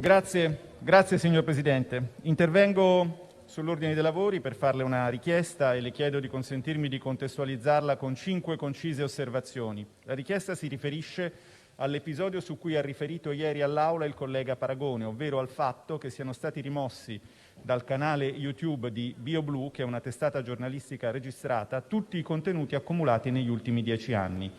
Grazie signor Presidente. Intervengo sull'ordine dei lavori per farle una richiesta e le chiedo di consentirmi di contestualizzarla con 5 concise osservazioni. La richiesta si riferisce all'episodio su cui ha riferito ieri all'Aula il collega Paragone, ovvero al fatto che siano stati rimossi dal canale YouTube di BioBlu, che è una testata giornalistica registrata, tutti i contenuti accumulati negli ultimi 10 anni.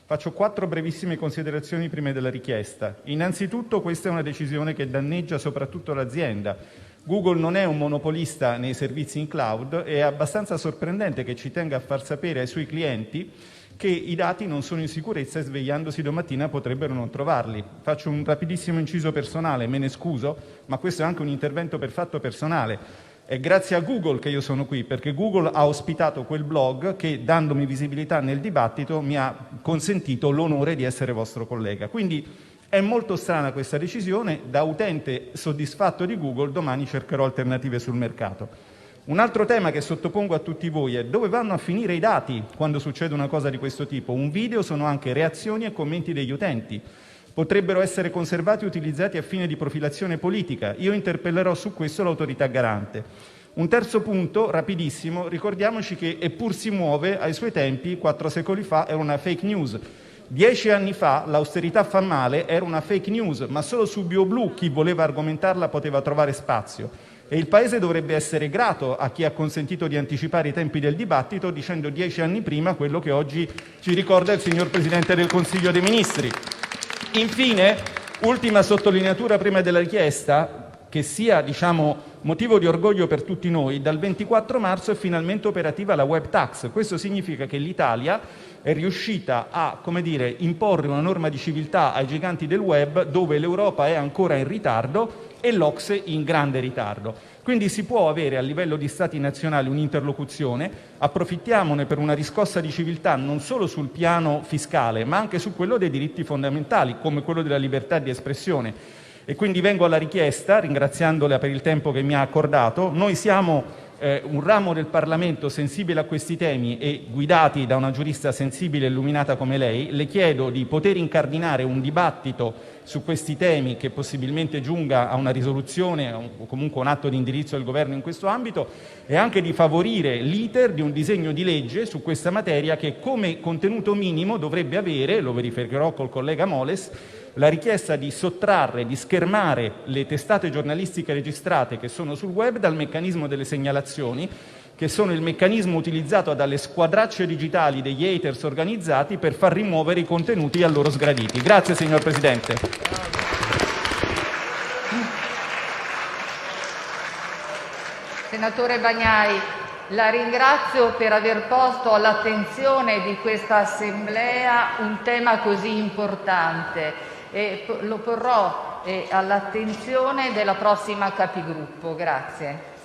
Faccio 4 brevissime considerazioni prima della richiesta. Innanzitutto, questa è una decisione che danneggia soprattutto l'azienda. Google non è un monopolista nei servizi in cloud e è abbastanza sorprendente che ci tenga a far sapere ai suoi clienti che i dati non sono in sicurezza e svegliandosi domattina potrebbero non trovarli. Faccio un rapidissimo inciso personale, me ne scuso, ma questo è anche un intervento per fatto personale. È grazie a Google che io sono qui, perché Google ha ospitato quel blog che, dandomi visibilità nel dibattito, mi ha consentito l'onore di essere vostro collega. Quindi è molto strana questa decisione. Da utente soddisfatto di Google, domani cercherò alternative sul mercato. Un altro tema che sottopongo a tutti voi è: dove vanno a finire i dati quando succede una cosa di questo tipo? Un video sono anche reazioni e commenti degli utenti. Potrebbero essere conservati e utilizzati a fine di profilazione politica. Io interpellerò su questo l'autorità garante. Un terzo punto, rapidissimo: ricordiamoci che Eppur si muove, ai suoi tempi, 4 secoli fa, era una fake news. 10 anni fa l'austerità fa male era una fake news, ma solo su BioBlu chi voleva argomentarla poteva trovare spazio. E il Paese dovrebbe essere grato a chi ha consentito di anticipare i tempi del dibattito, dicendo 10 anni prima quello che oggi ci ricorda il signor Presidente del Consiglio dei Ministri. Infine, ultima sottolineatura prima della richiesta, che sia motivo di orgoglio per tutti noi: dal 24 marzo è finalmente operativa la web tax. Questo significa che l'Italia è riuscita a imporre una norma di civiltà ai giganti del web, dove l'Europa è ancora in ritardo e l'OCSE in grande ritardo. Quindi si può avere a livello di Stati nazionali un'interlocuzione. Approfittiamone per una riscossa di civiltà non solo sul piano fiscale, ma anche su quello dei diritti fondamentali, come quello della libertà di espressione. E quindi vengo alla richiesta, ringraziandola per il tempo che mi ha accordato. Noi siamo un ramo del Parlamento sensibile a questi temi e guidati da una giurista sensibile e illuminata come lei. Le chiedo di poter incardinare un dibattito su questi temi che possibilmente giunga a una risoluzione o comunque un atto di indirizzo del Governo in questo ambito, e anche di favorire l'iter di un disegno di legge su questa materia che, come contenuto minimo, dovrebbe avere, lo verificherò col collega Moles, la richiesta di sottrarre, di schermare le testate giornalistiche registrate che sono sul web dal meccanismo delle segnalazioni, che sono il meccanismo utilizzato dalle squadracce digitali degli haters organizzati per far rimuovere i contenuti a loro sgraditi. Grazie signor Presidente. Senatore Bagnai, la ringrazio per aver posto all'attenzione di questa Assemblea un tema così importante e lo porrò all'attenzione della prossima Capigruppo. Grazie.